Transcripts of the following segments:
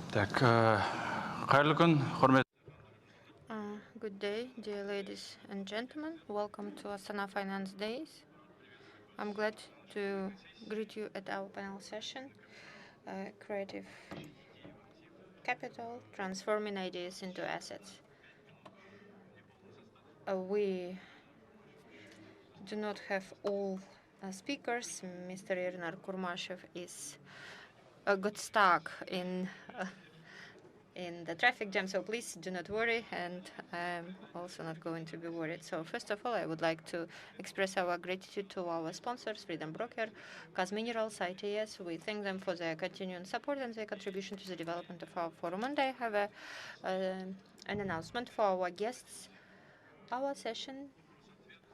Так, қайырлы күн, құрмет. Good day, dear ladies and gentlemen. Welcome to Astana Finance Days. I'm glad to greet you at our panel session, Creative Capital, Transforming Ideas into Assets. We do not have all speakers. Mr. Irnar Kurmashev got stuck in the traffic jam, so please do not worry, and I'm also not going to be worried. So first of all, I would like to express our gratitude to our sponsors, Freedom Broker, Kaz Minerals, ITS. We thank them for their continuing support and their contribution to the development of our forum. And I have an announcement for our guests. Our session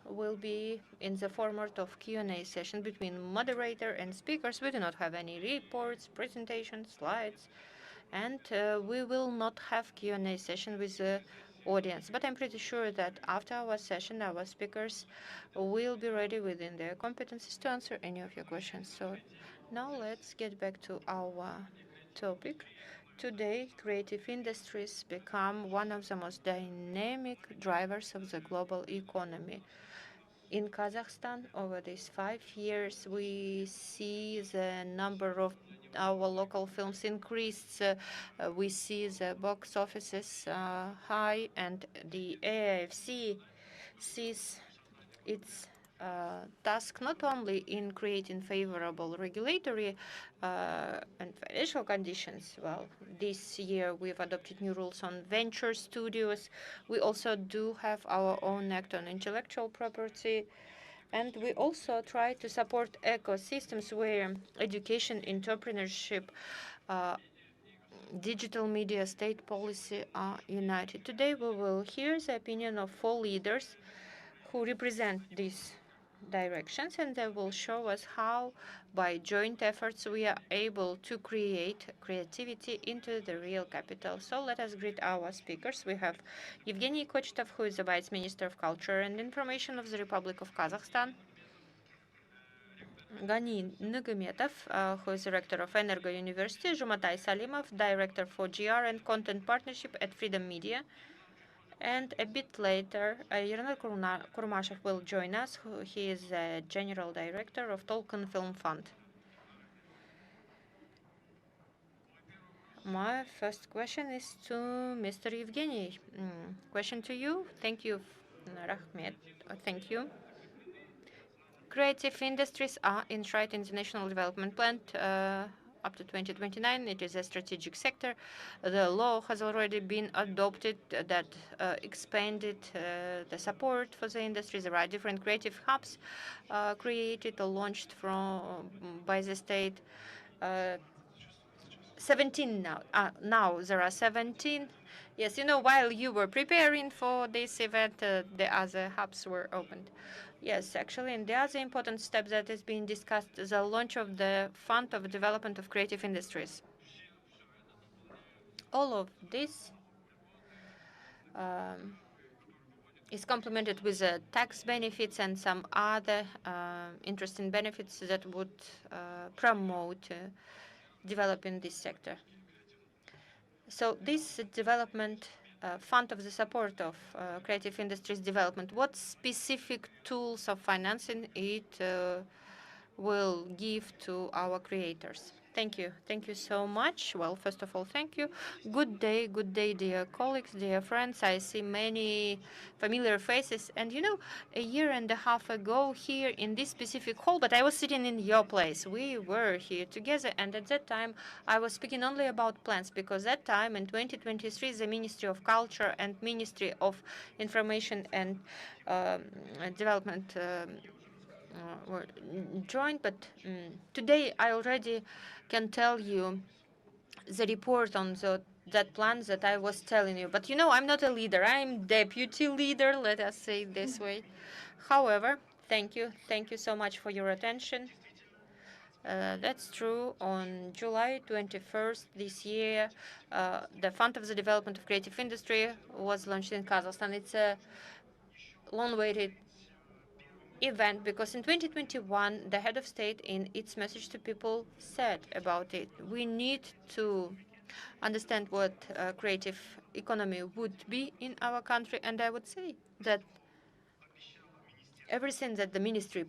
will be in the format of Q&A session between moderator and speakers. We do not have any reports, presentations, slides, and we will not have Q&A session with the audience. But I'm pretty sure that after our session, our speakers will be ready within their competencies to answer any of your questions. So now let's get back to our topic. Today, creative industries become one of the most dynamic drivers of the global economy. In Kazakhstan, over these 5 years, we see the number of our local films increased. We see the box offices high, and the AIFC sees its task not only in creating favorable regulatory and financial conditions. Well, this year we've adopted new rules on venture studios. We also do have our own act on intellectual property. And we also try to support ecosystems where education, entrepreneurship, digital media, state policy are united. Today we will hear the opinion of 4 leaders who represent these directions, and they will show us how, by joint efforts, we are able to create creativity into the real capital. So let us greet our speakers. We have Evgeny Kochtov, who is the Vice Minister of Culture and Information of the Republic of Kazakhstan. Gani Nugametov, who is Director of Energo University. Jumatai Salimov, Director for GR and Content Partnership at Freedom Media. And a bit later, Irnar Kurmashev will join us. He is the General Director of Tolkien Film Fund. My first question is to Mr. Evgeny. Question to you. Thank you, Rahmet. Thank you. Creative industries are enshrined in the National Development Plan up to 2029. It is a strategic sector. The law has already been adopted that expanded the support for the industry. There are different creative hubs created or launched by the state. 17 now. Now there are 17. Yes, while you were preparing for this event, the other hubs were opened. Yes, actually, and the other important step that is being discussed is the launch of the Fund of Development of Creative Industries. All of this is complemented with tax benefits and some other interesting benefits that would promote developing this sector. So this development fund of the support of creative industries development, what specific tools of financing it will give to our creators? Thank you. Thank you so much. Well, first of all, thank you. Good day, dear colleagues, dear friends. I see many familiar faces. And a year and a half ago here in this specific hall, but I was sitting in your place. We were here together. And at that time, I was speaking only about plans, because that time in 2023, the Ministry of Culture and Ministry of Information and Development were joined, but today I already can tell you the report on that plan that I was telling you. But I'm not a leader. I'm deputy leader, let us say it this way. However, thank you so much for your attention. That's true. On July 21st this year, the Fund of the Development of Creative Industry was launched in Kazakhstan. It's a long-awaited event, because in 2021, the head of state in its message to people said about it, we need to understand what creative economy would be in our country. And I would say that everything that the Ministry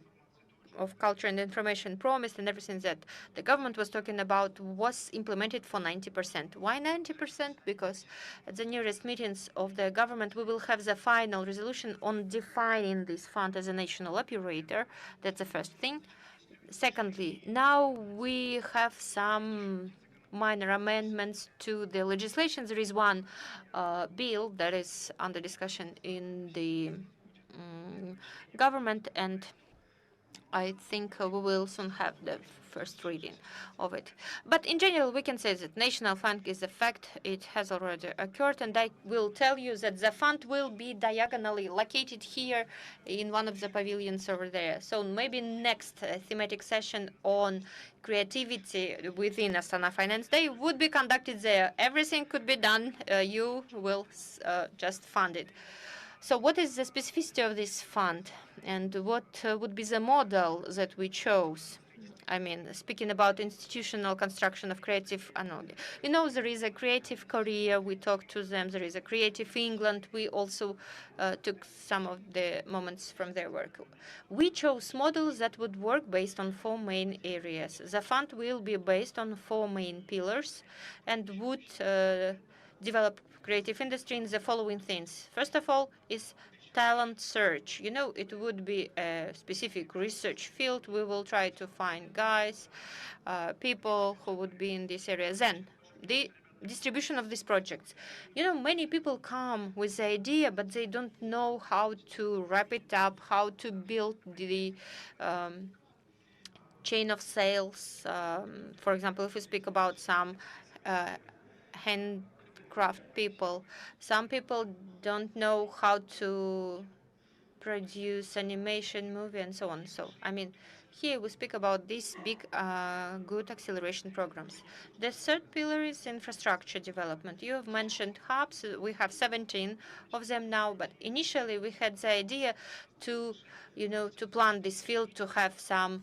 of Culture and Information promised and everything that the government was talking about was implemented for 90%. Why 90%? Because at the nearest meetings of the government, we will have the final resolution on defining this fund as a national operator. That's the first thing. Secondly, now we have some minor amendments to the legislation. There is one bill that is under discussion in the government, and I think we will soon have the first reading of it. But in general, we can say that national fund is a fact. It has already occurred, and I will tell you that the fund will be diagonally located here in one of the pavilions over there. So maybe next thematic session on creativity within Astana Finance Day would be conducted there. Everything could be done. You will just fund it. So what is the specificity of this fund, and what would be the model that we chose? I mean, speaking about institutional construction of creative analogy. You know, there is a Creative Korea. We talked to them. There is a Creative England. We also took some of the moments from their work. We chose models that would work based on 4 main areas. The fund will be based on 4 main pillars and would develop creative industry in the following things. First of all is talent search. You know, it would be a specific research field. We will try to find guys, people who would be in this area. Then the distribution of these projects. You know, many people come with the idea, but they don't know how to wrap it up, how to build the chain of sales. For example, if we speak about some handcraft people, some people don't know how to produce animation, movie, and so on. So, I mean, here we speak about these big, good acceleration programs. The third pillar is infrastructure development. You have mentioned hubs. We have 17 of them now, but initially we had the idea to, you know, to plant this field, to have some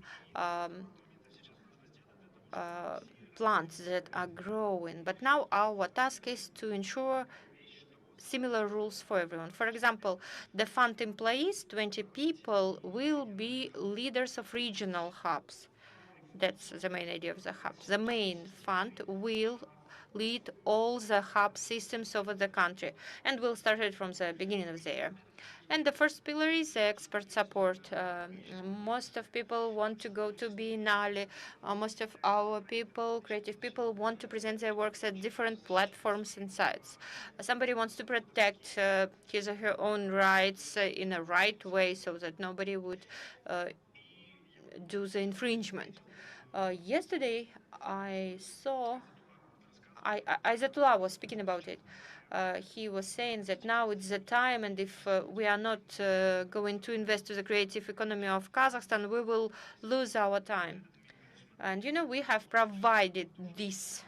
plants that are growing. But now our task is to ensure similar rules for everyone. For example, the fund employees, 20 people, will be leaders of regional hubs. That's the main idea of the hubs. The main fund will lead all the hub systems over the country, and we'll start it from the beginning of the year. And the first pillar is expert support. Most of people want to go to Biennale. Most of our people, creative people, want to present their works at different platforms and sites. Somebody wants to protect his or her own rights in a right way so that nobody would do the infringement. Yesterday, I saw Ayatollah was speaking about it. He was saying that now it's the time, and if we are not going to invest to the creative economy of Kazakhstan, we will lose our time. And, you know, we have provided this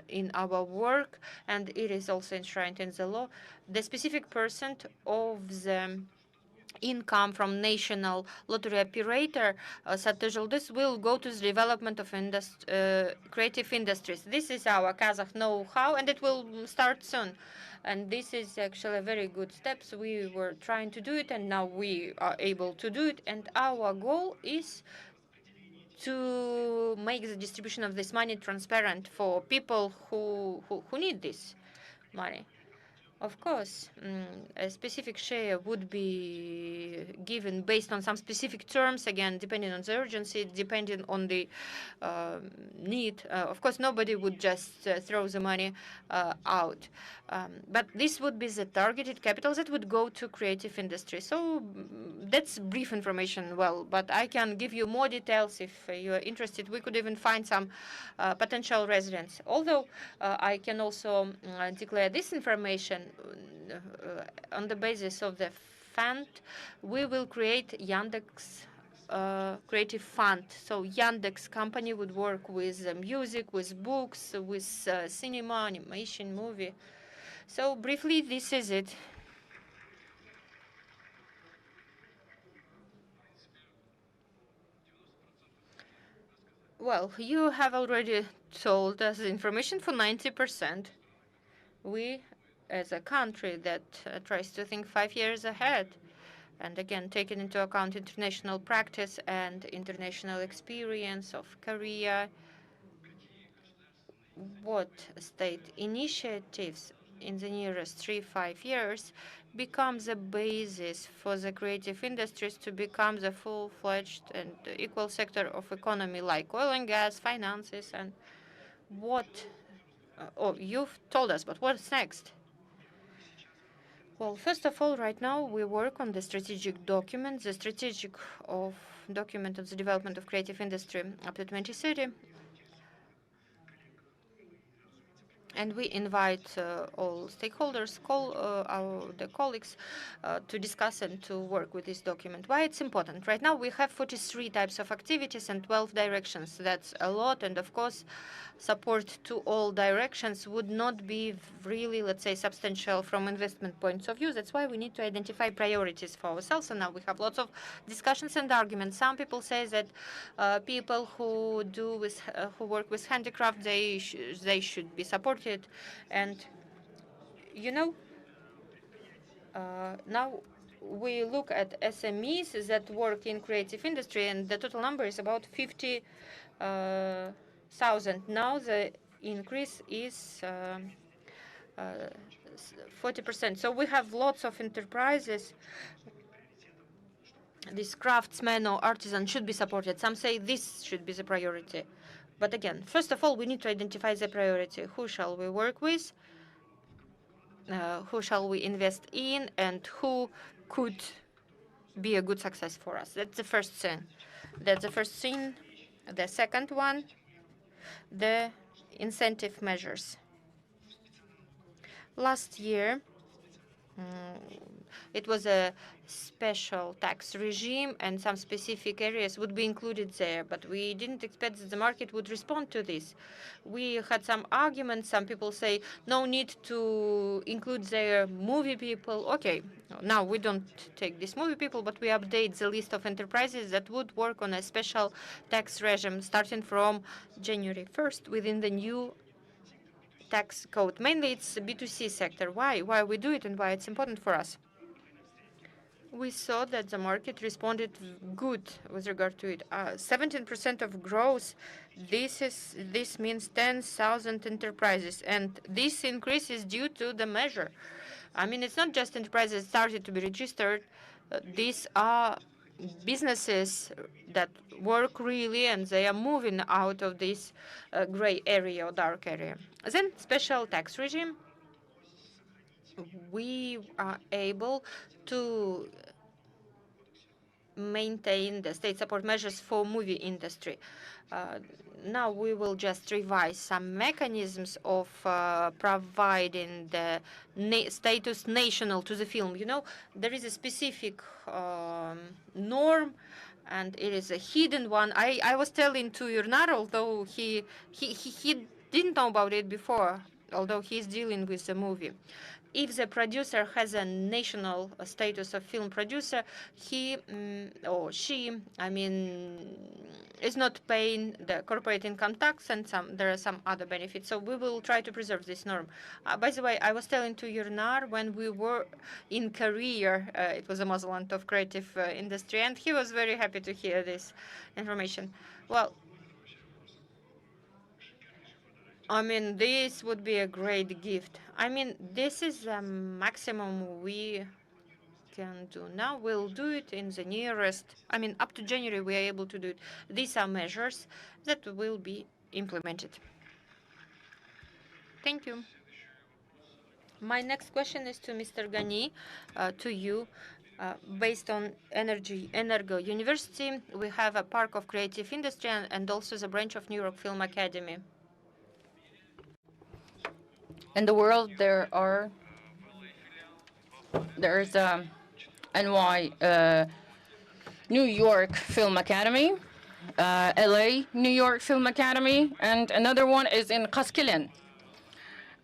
in our work, and it is also enshrined in the law. The specific percent of the income from national lottery operator, this will go to the development of creative industries. This is our Kazakh know-how, and it will start soon. And this is actually a very good steps. We were trying to do it, and now we are able to do it. And our goal is to make the distribution of this money transparent for people who need this money. Of course, a specific share would be given based on some specific terms, again, depending on the urgency, depending on the need. Of course, nobody would just throw the money out. But this would be the targeted capital that would go to creative industry. So that's brief information, well, but I can give you more details if you are interested. We could even find some potential residents. Although I can also declare this information on the basis of the fund, we will create Yandex creative fund. So Yandex company would work with music, with books, with cinema, animation, movie. So briefly, this is it. Well, you have already told us information for 90%. We, as a country that tries to think 5 years ahead, and again, taking into account international practice and international experience of Korea, what state initiatives in the nearest 3-5 years becomes a basis for the creative industries to become the full-fledged and equal sector of economy like oil and gas, finances, and what, oh, you've told us, but what's next? Well, first of all, right now we work on the strategic document, document of the development of creative industry up to 2030. And we invite all stakeholders, the colleagues, to discuss and to work with this document. Why it's important? Right now we have 43 types of activities and 12 directions. That's a lot, and of course, support to all directions would not be really, let's say, substantial from investment points of view. That's why we need to identify priorities for ourselves. And now we have lots of discussions and arguments. Some people say that people who work with handicraft, they should be supported, and now we look at SMEs that work in creative industry, and the total number is about 50,000. Now the increase is 40%. So we have lots of enterprises. These craftsmen or artisans should be supported. Some say this should be the priority. But again, first of all, we need to identify the priority. Who shall we work with? Who shall we invest in? And who could be a good success for us? That's the first thing. The second one, the incentive measures. Last year, it was a special tax regime, and some specific areas would be included there, but we didn't expect that the market would respond to this. We had some arguments. Some people say no need to include their movie people. Okay, now we don't take these movie people, but we update the list of enterprises that would work on a special tax regime starting from January 1st within the new tax code. Mainly it's B2C sector. Why we do it and why it's important for us? We saw that the market responded good with regard to it. 17% of growth. This means 10,000 enterprises, and this increase is due to the measure. I mean, it's not just enterprises started to be registered. These are businesses that work really, and they are moving out of this gray area or dark area. Then special tax regime. We are able to maintain the state support measures for movie industry. Now we will just revise some mechanisms of providing the status national to the film. There is a specific norm, and it is a hidden one. I was telling to Jurnar, although he didn't know about it before, although he's dealing with the movie. If the producer has a national status of film producer, he or she, is not paying the corporate income tax, and there are some other benefits. So we will try to preserve this norm. By the way, I was telling to Jurnar when we were in Korea, it was a month of creative industry, and he was very happy to hear this information. Well, this would be a great gift. This is the maximum we can do. Now we'll do it in the nearest, up to January we are able to do it. These are measures that will be implemented. Thank you. My next question is to Mr. Gani, to you. Based on Energo University, we have a Park of Creative Industry and also the branch of New York Film Academy. In the world, there's New York Film Academy, LA New York Film Academy, and another one is in Qaskelen.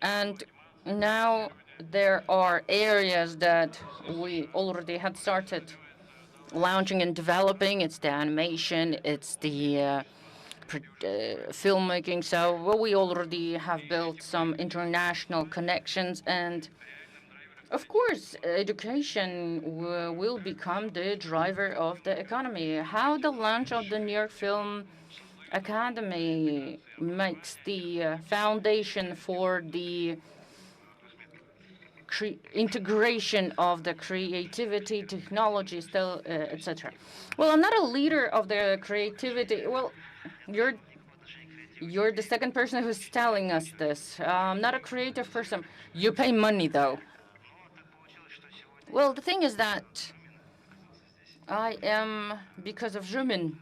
And now there are areas that we already had started launching and developing. It's the animation, it's the filmmaking. So we already have built some international connections, and of course, education will become the driver of the economy. How the launch of the New York Film Academy makes the foundation for the integration of the creativity, technology, still, etc. Well, I'm not a leader of the creativity. Well, you're the second person who's telling us this. I'm not a creative person. You pay money, though. Well, the thing is that I am, because of Zhumin.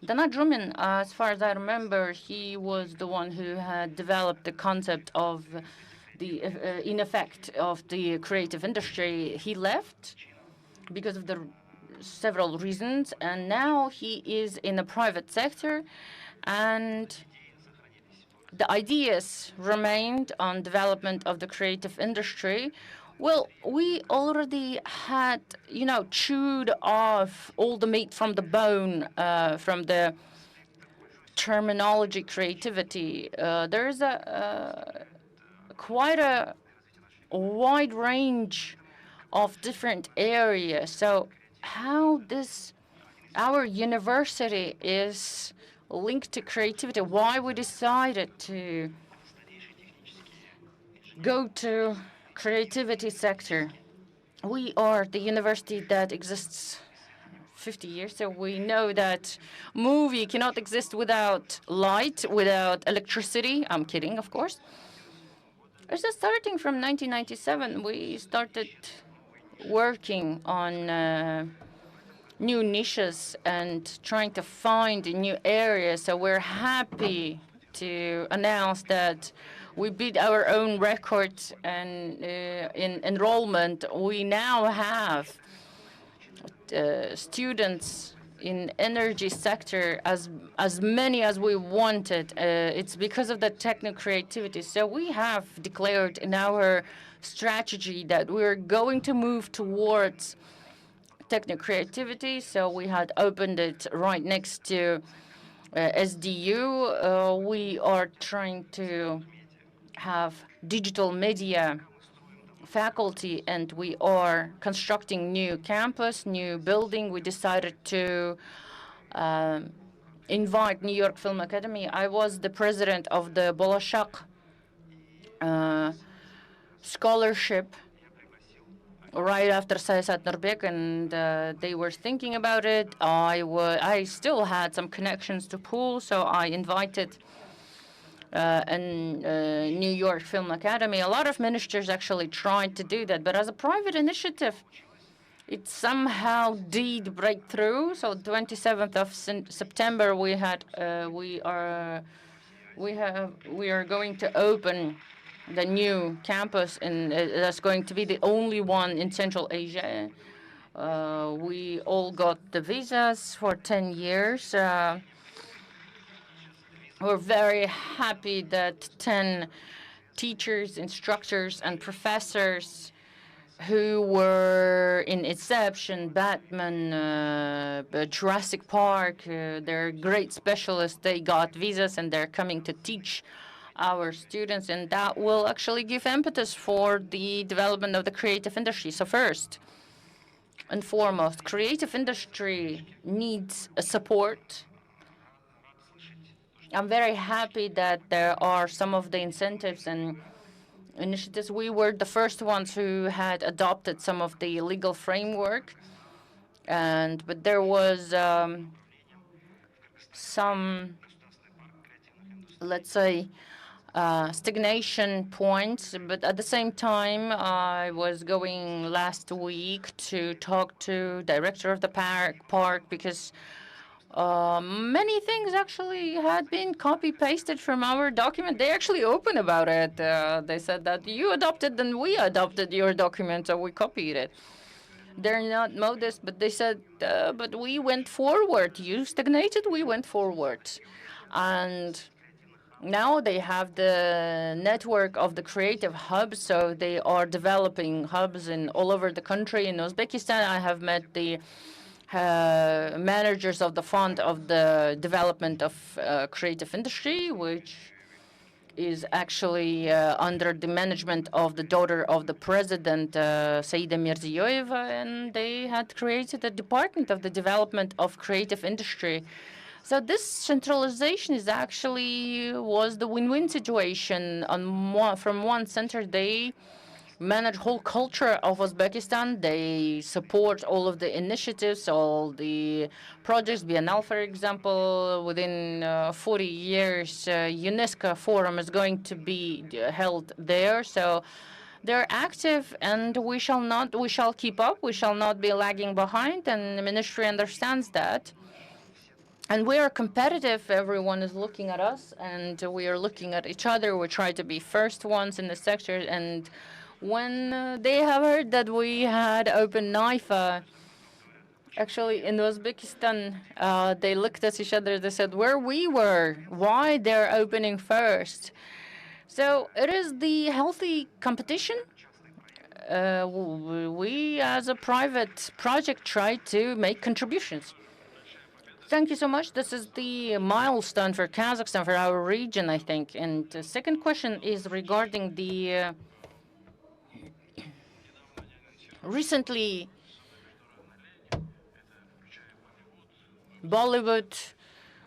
Donat Zhumin, as far as I remember, he was the one who had developed the concept of the, in effect, of the creative industry. He left because of the several reasons, and now he is in the private sector, and the ideas remained on development of the creative industry. Well, we already had, chewed off all the meat from the bone, from the terminology creativity. There's quite a wide range of different areas. So how our university is linked to creativity, why we decided to go to creativity sector. We are the university that exists 50 years, so we know that movie cannot exist without light, without electricity. I'm kidding, of course. So starting from 1997, we started working on new niches and trying to find new areas. So we're happy to announce that we beat our own records, and in enrollment, we now have students in energy sector as many as we wanted. It's because of the techno creativity. So we have declared in our strategy that we're going to move towards techno creativity. So we had opened it right next to SDU. We are trying to have digital media faculty, and we are constructing new campus, new building. We decided to invite New York Film Academy. I was the president of the Bolashak scholarship right after Sayasat Nurbek, and they were thinking about it. I still had some connections to Pool, so I invited New York Film Academy. A lot of ministers actually tried to do that, but as a private initiative, it somehow did break through. So 27th of September, we are going to open the new campus, and that's going to be the only one in Central Asia. We all got the visas for 10 years. We're very happy that 10 teachers, instructors, and professors who were in Inception, Batman, Jurassic Park, they're great specialists. They got visas, and they're coming to teach our students, and that will actually give impetus for the development of the creative industry. So first and foremost, creative industry needs a support. I'm very happy that there are some of the incentives and initiatives. We were the first ones who had adopted some of the legal framework, but there was some, let's say, stagnation points. But at the same time, I was going last week to talk to director of the park because many things actually had been copy-pasted from our document. They actually open about it. They said that you adopted and we adopted your document, so we copied it. They're not modest, but they said, but we went forward. You stagnated, we went forward. And now they have the network of the creative hubs, so they are developing hubs all over the country. In Uzbekistan, I have met the managers of the Fund of the Development of Creative Industry, which is actually under the management of the daughter of the president, Saida Mirziyoyeva, and they had created a department of the development of creative industry. So this centralization is actually was the win-win situation. From one center, they manage whole culture of Uzbekistan. They support all of the initiatives, all the projects. Biennale, for example, within 40 years, UNESCO Forum is going to be held there. So they're active, and we shall keep up. We shall not be lagging behind, and the ministry understands that. And we are competitive. Everyone is looking at us, and we are looking at each other. We try to be first ones in the sector. And when they have heard that we had opened NIFA, actually in Uzbekistan, they looked at each other. They said, where we were, why they're opening first. So it is the healthy competition. We, as a private project, try to make contributions. Thank you so much. This is the milestone for Kazakhstan, for our region, I think. And the second question is regarding the recently Bollywood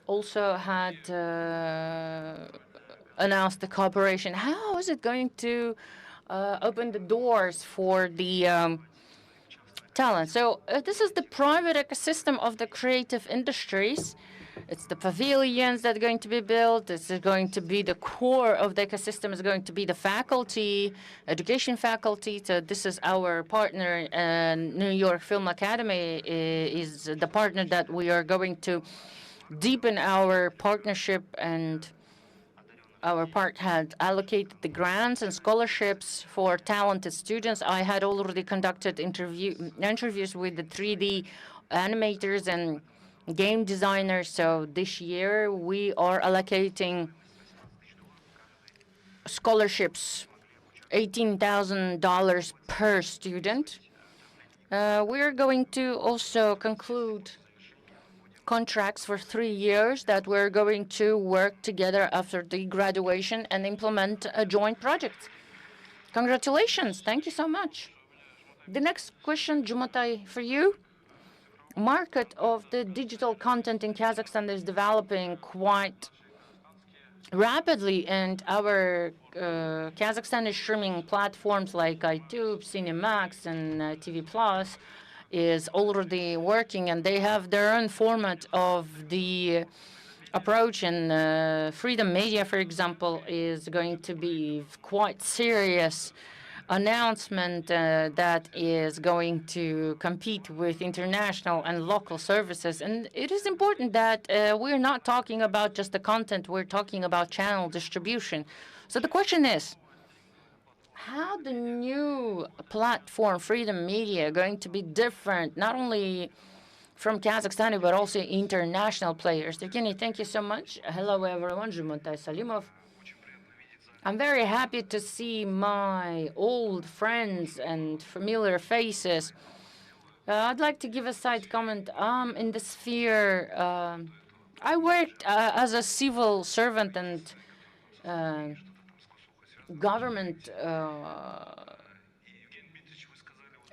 also had announced the cooperation. How is it going to open the doors for the talent? So this is the private ecosystem of the creative industries. It's the pavilions that are going to be built. This is going to be the core of the ecosystem. Is going to be the faculty, education faculty. So this is our partner, New York Film Academy is the partner that we are going to deepen our partnership, and our part had allocated the grants and scholarships for talented students. I had already conducted interviews with the 3D animators and game designers. So this year we are allocating scholarships, $18,000 per student. We are going to also conclude contracts for 3 years that we're going to work together after the graduation and implement a joint project. Congratulations. Thank you so much. The next question, Jumatai, for you. Market of the digital content in Kazakhstan is developing quite rapidly, and our Kazakhstani streaming platforms like iTube, Cinemax, and TV Plus is already working, and they have their own format of the approach. And Freedom Media, for example, is going to be quite serious announcement that is going to compete with international and local services. And it is important that we're not talking about just the content, we're talking about channel distribution. So the question is, how the new platform, Freedom Media, going to be different, not only from Kazakhstani, but also international players? Evgeny, thank you so much. Hello, everyone. Zhumantay Salimov. I'm very happy to see my old friends and familiar faces. I'd like to give a side comment. In the sphere, I worked as a civil servant and government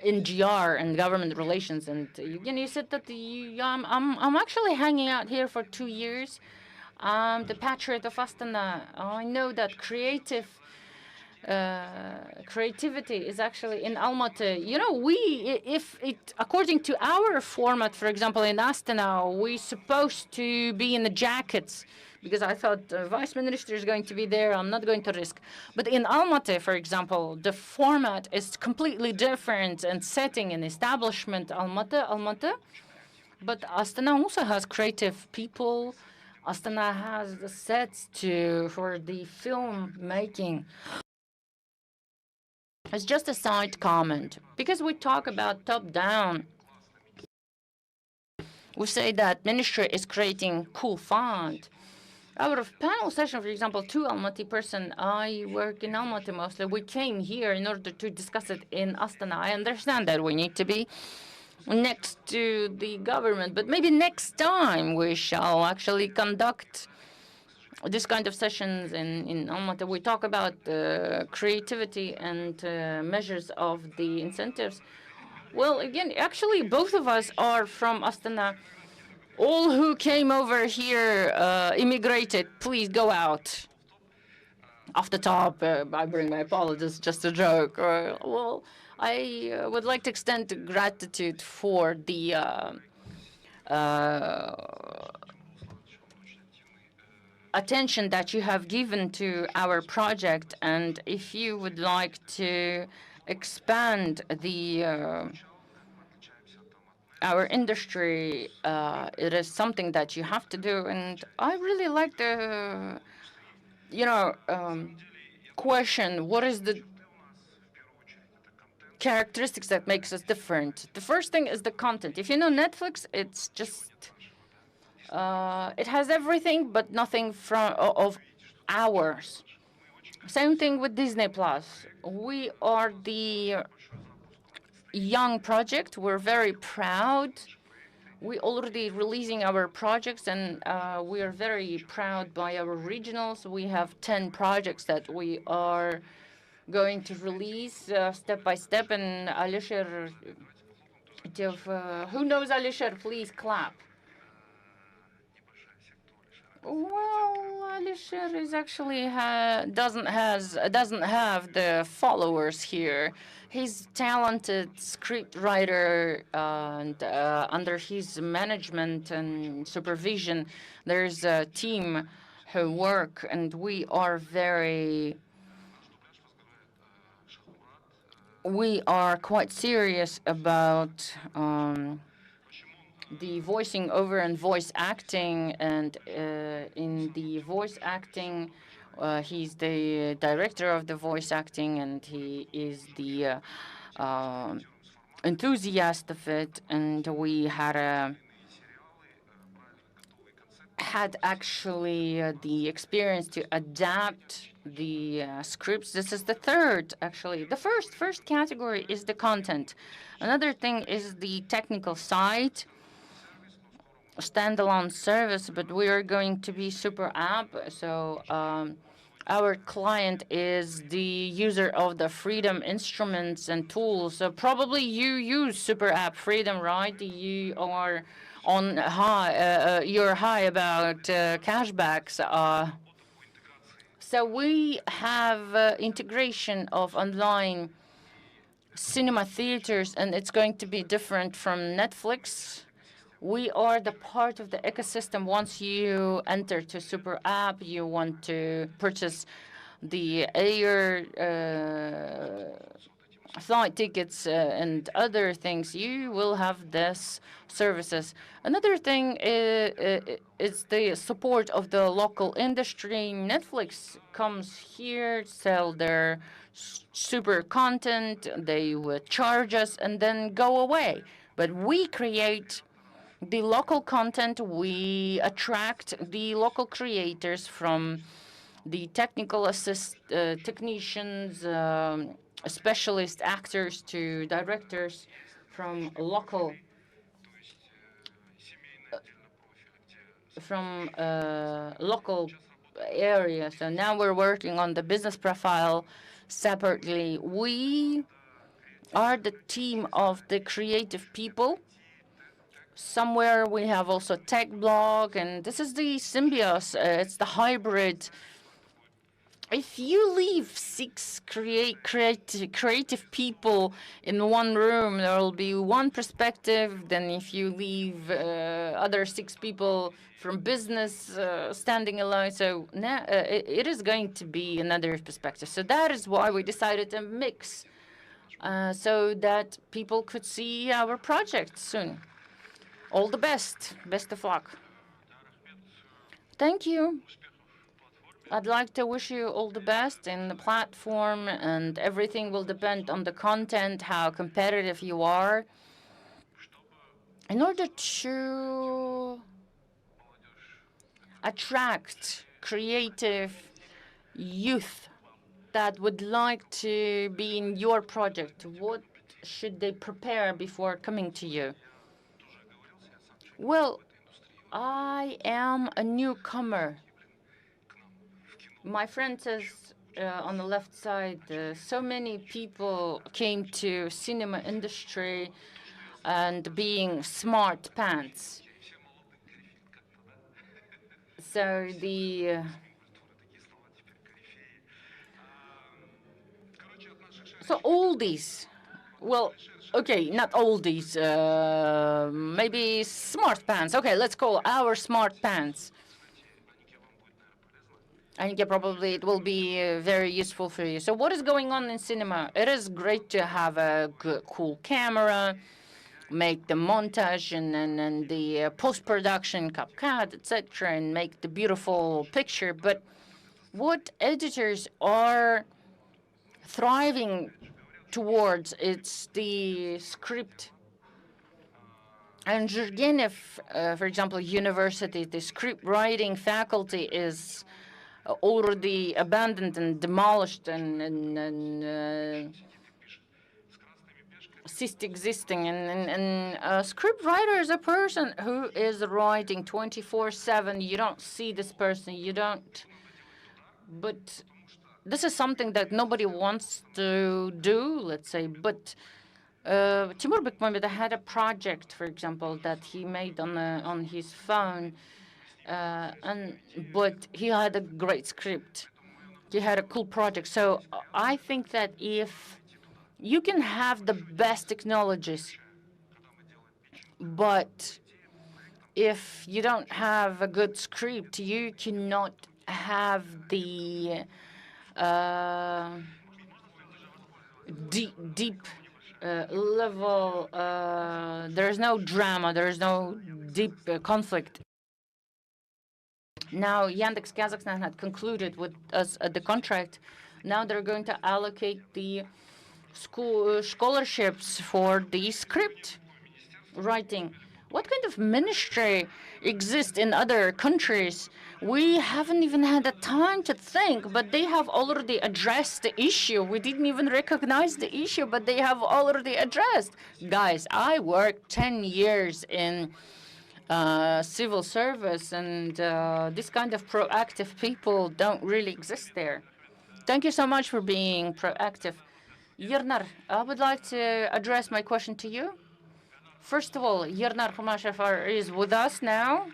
in GR and government relations. And you said that I'm actually hanging out here for 2 years. I'm the patriot of Astana. I know that creativity is actually in Almaty. You know, according to our format, for example, in Astana, we're supposed to be in the jackets, because I thought the vice minister is going to be there. I'm not going to risk. But in Almaty, for example, the format is completely different, and setting and establishment, Almaty. But Astana also has creative people. Astana has the sets for the film making. It's just a side comment. Because we talk about top-down, we say that ministry is creating cool font. Our panel session, for example, 2 Almaty person, I work in Almaty mostly. We came here in order to discuss it in Astana. I understand that we need to be next to the government. But maybe next time we shall actually conduct this kind of sessions in Almaty. We talk about creativity and measures of the incentives. Well, again, actually, both of us are from Astana. All who came over here immigrated. Please go out. Off the top, I bring my apologies, just a joke. Well, I would like to extend gratitude for the attention that you have given to our project, and if you would like to expand the our industry, it is something that you have to do. And I really like the question, what is the characteristics that makes us different? The first thing is the content. If you know Netflix, it's just it has everything but nothing of ours. Same thing with Disney Plus. We are the young project. We're very proud. We're already releasing our projects, and we are very proud by our regionals. We have 10 projects that we are going to release step by step. And Alisher, who knows Alisher? Please clap. Well, Alisher is actually doesn't have the followers here. He's talented script writer, and under his management and supervision, there's a team who work, and we are quite serious about the voicing over and voice acting. And in the voice acting, he's the director of the voice acting, and he is the enthusiast of it. And we had actually the experience to adapt the scripts. This is the third, actually. The first category is the content. Another thing is the technical side, standalone service, but we are going to be super app. So our client is the user of the Freedom instruments and tools. So probably you use super app Freedom, right? You are on high. You're high about cashbacks. So we have integration of online cinema theaters, and it's going to be different from Netflix. We are the part of the ecosystem. Once you enter to Super App, you want to purchase the air flight tickets and other things, you will have this services. Another thing is the support of the local industry. Netflix comes here, sell their super content, they would charge us and then go away. But we create the local content, we attract the local creators, from the technical technicians, specialist actors to directors from local areas. So now we're working on the business profile separately. We are the team of the creative people. Somewhere we have also tech blog, and this is the symbiosis. It's the hybrid. If you leave 6 creative people in one room, there will be one perspective. Then if you leave other 6 people from business standing alone, so now it is going to be another perspective. So that is why we decided to mix, so that people could see our project soon. All the best. Best of luck. Thank you. I'd like to wish you all the best in the platform, and everything will depend on the content, how competitive you are. In order to attract creative youth that would like to be in your project, what should they prepare before coming to you? Well, I am a newcomer. My friend says on the left side, so many people came to cinema industry and being smart pants. So so oldies, well, okay, not oldies, maybe smart pants. Okay, let's call our smart pants. I think probably it will be very useful for you. So what is going on in cinema? It is great to have a good, cool camera, make the montage and the post-production, CapCut, etc., and make the beautiful picture. But what editors are thriving towards, it's the script. And Zhurgenev, for example, university, the script writing faculty is already abandoned and demolished and ceased existing. And a script writer is a person who is writing 24/7. You don't see this person. You don't. But this is something that nobody wants to do, let's say. But Timur Bekmambetov had a project, for example, that he made on his phone. But he had a great script. He had a cool project. So I think that if you can have the best technologies, but if you don't have a good script, you cannot have the deep level. There is no drama. There is no deep conflict. Now, Yandex Kazakhstan had concluded with us the contract. Now they're going to allocate the school scholarships for the script writing. What kind of ministry exists in other countries? We haven't even had the time to think, but they have already addressed the issue. We didn't even recognize the issue, but they have already addressed. Guys, I worked 10 years in civil service, and this kind of proactive people don't really exist there. Thank you so much for being proactive. Yernar, I would like to address my question to you. First of all, Yernar Khumashev is with us now.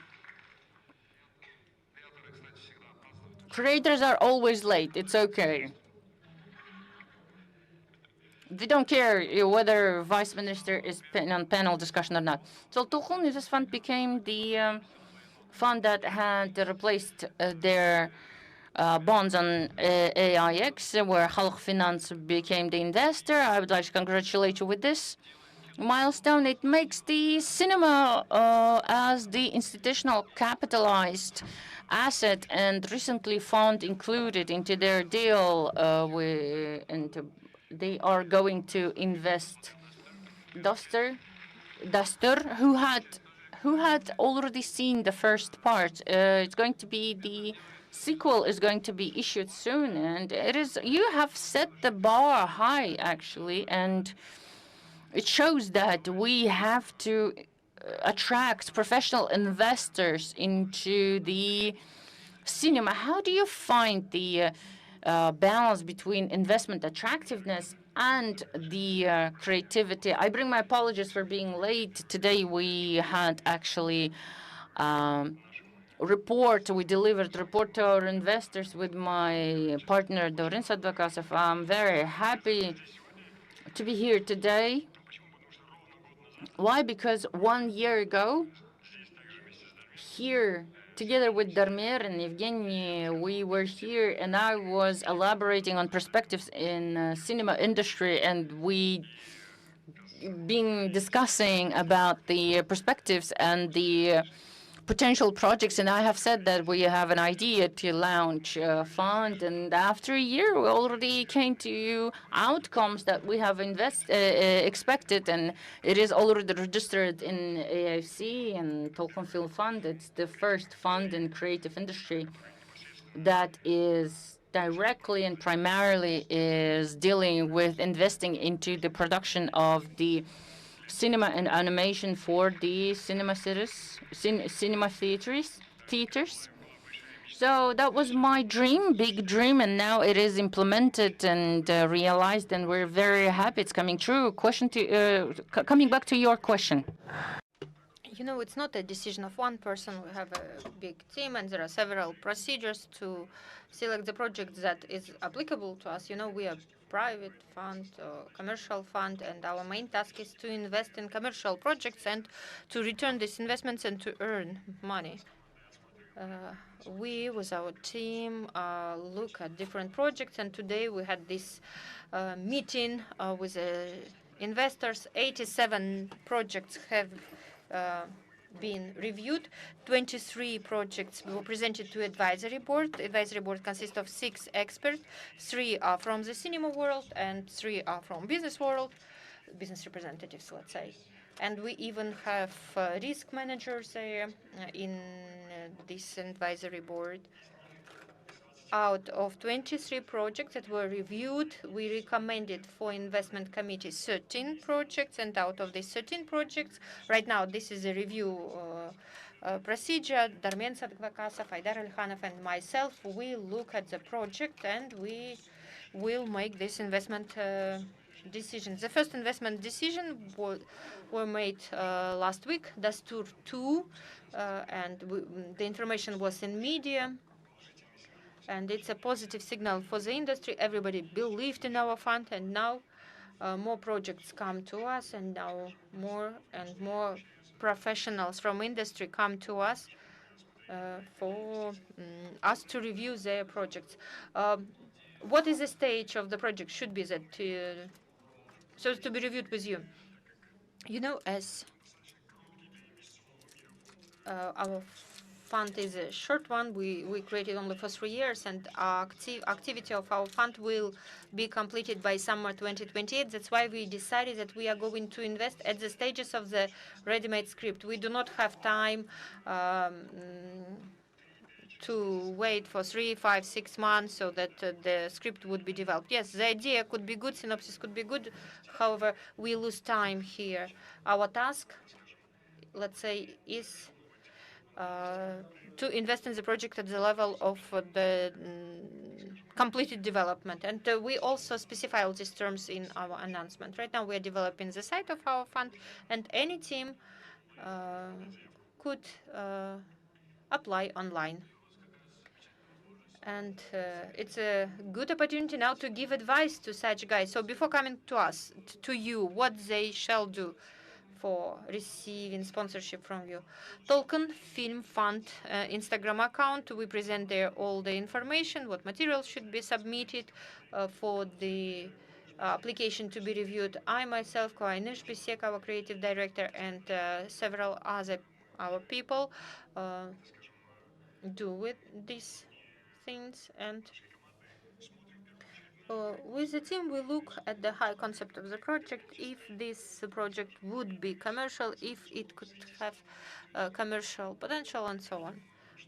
Creators are always late. It's okay. They don't care whether Vice Minister is on panel discussion or not. So Tukhul, this fund became the fund that had replaced their bonds on AIX, where Khalq Finance became the investor. I would like to congratulate you with this milestone. It makes the cinema as the institutional capitalized asset, and recently fund included into their deal they are going to invest Dastur, who had already seen the first part. It's going to be the sequel is going to be issued soon, and it is, you have set the bar high actually, and it shows that we have to attract professional investors into the cinema. How do you find the balance between investment attractiveness and the creativity? I bring my apologies for being late. Today we had actually we delivered report to our investors with my partner Dorin Sadbakasov. I'm very happy to be here today. Why? Because 1 year ago, here, together with Darmer and Evgeny, we were here, and I was elaborating on perspectives in cinema industry, and we been discussing about the perspectives and the potential projects, and I have said that we have an idea to launch a fund, and after a year we already came to outcomes that we have expected, and it is already registered in AIFC and Tolkien Film Fund. It's the first fund in creative industry that is directly and primarily is dealing with investing into the production of the cinema and animation for the cinema theaters. So that was my dream, big dream, and now it is implemented and realized, and we're very happy it's coming true. Coming back to your question. You know, it's not a decision of one person. We have a big team, and there are several procedures to select the project that is applicable to us. You know, we are private fund, commercial fund, and our main task is to invest in commercial projects and to return these investments and to earn money. We, with our team, look at different projects, and today we had this meeting with investors. 87 projects have been reviewed. 23 projects were presented to advisory board. The advisory board consists of 6 experts. 3 are from the cinema world and 3 are from business world, business representatives, let's say. And we even have risk managers there in this advisory board. Out of 23 projects that were reviewed, we recommended for investment committee 13 projects, and out of these 13 projects, right now this is a review procedure. Darmen Sadgvakasov, Aidar Elkhanov, and myself, we look at the project and we will make this investment decisions. The first investment decision were made last week, Dastur 2, and the information was in media. And it's a positive signal for the industry. Everybody believed in our fund, and now more projects come to us, and now more and more professionals from industry come to us for us to review their projects. What is the stage of the project? Should be that so to be reviewed with you. You know, as our fund is a short one, we created only for 3 years, and our activity of our fund will be completed by summer 2028. That's why we decided that we are going to invest at the stages of the ready-made script. We do not have time to wait for 3, 5, 6 months so that the script would be developed. Yes, the idea could be good, synopsis could be good. However, we lose time here. Our task, let's say, is to invest in the project at the level of the completed development. And we also specify all these terms in our announcement. Right now, we are developing the site of our fund, and any team could apply online. And it's a good opportunity now to give advice to such guys. So before coming to us, to you, what they shall do for receiving sponsorship from you. Tolkien Film Fund Instagram account. We present there all the information, what materials should be submitted for the application to be reviewed. I myself, Koainesh Bisek, our creative director, and several other our people do with these things. And with the team, we look at the high concept of the project, if this project would be commercial, if it could have commercial potential, and so on.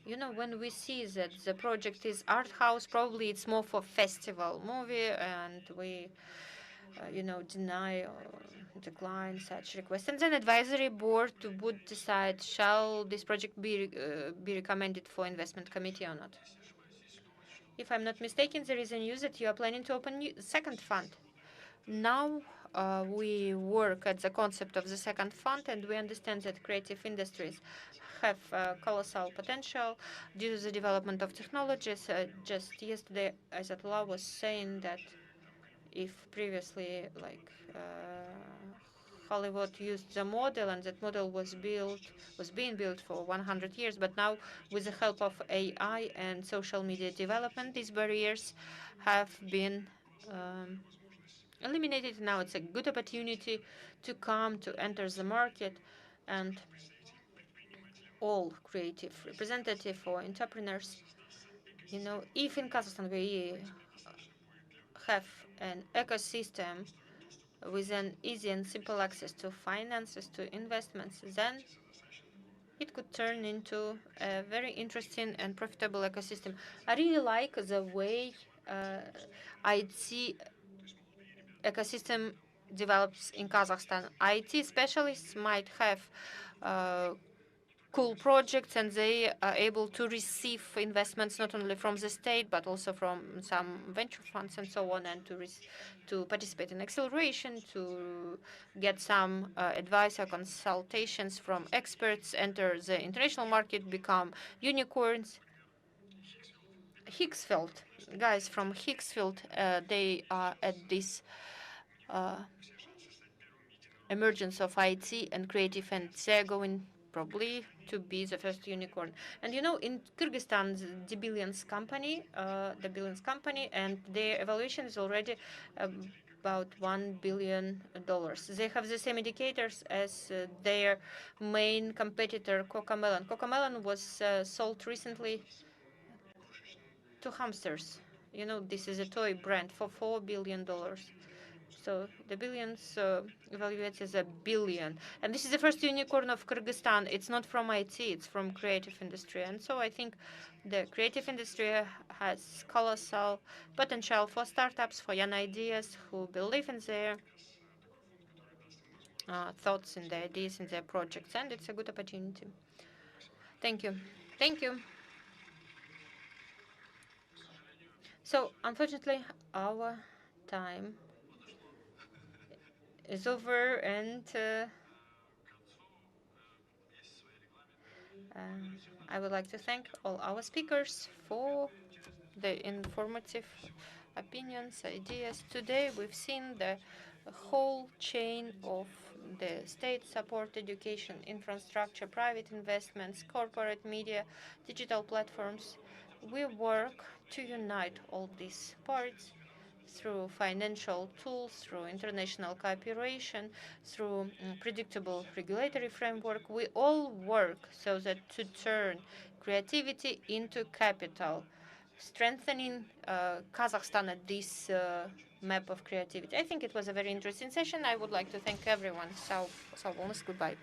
You know, when we see that the project is art house, probably it's more for festival movie, and we, deny or decline such requests. And then advisory board would decide, shall this project be recommended for investment committee or not. If I'm not mistaken, there is a news that you are planning to open a second fund. Now we work at the concept of the second fund, and we understand that creative industries have colossal potential due to the development of technologies. Just yesterday, Ayatollah was saying that if previously, Hollywood used the model, and that model was being built for 100 years. But now, with the help of AI and social media development, these barriers have been eliminated. Now it's a good opportunity to enter the market, and all creative representative or entrepreneurs, if in Kazakhstan we have an ecosystem with an easy and simple access to finances, to investments, then it could turn into a very interesting and profitable ecosystem. I really like the way IT ecosystem develops in Kazakhstan. IT specialists might have cool projects, and they are able to receive investments not only from the state but also from some venture funds and so on, and to participate in acceleration, to get some advice or consultations from experts, enter the international market, become unicorns. Hicksfield, guys from Hicksfield, they are at this emergence of IT and creative, and they're going probably to be the first unicorn. And you know, in Kyrgyzstan, the Billions company, and their evaluation is already about $1 billion. They have the same indicators as their main competitor, Cocomelon. Cocomelon was sold recently to hamsters. You know, this is a toy brand for $4 billion. So the Billions evaluates as $1 billion. And this is the first unicorn of Kyrgyzstan. It's not from IT, it's from creative industry. And so I think the creative industry has colossal potential for startups, for young ideas who believe in their thoughts, in their ideas, in their projects. And it's a good opportunity. Thank you. Thank you. So unfortunately, our time is over, and I would like to thank all our speakers for the informative opinions, ideas. Today we've seen the whole chain of the state support, education, infrastructure, private investments, corporate media, digital platforms. We work to unite all these parts through financial tools, through international cooperation, through predictable regulatory framework. We all work so that to turn creativity into capital, strengthening Kazakhstan at this map of creativity. I think it was a very interesting session. I would like to thank everyone. So, goodbye.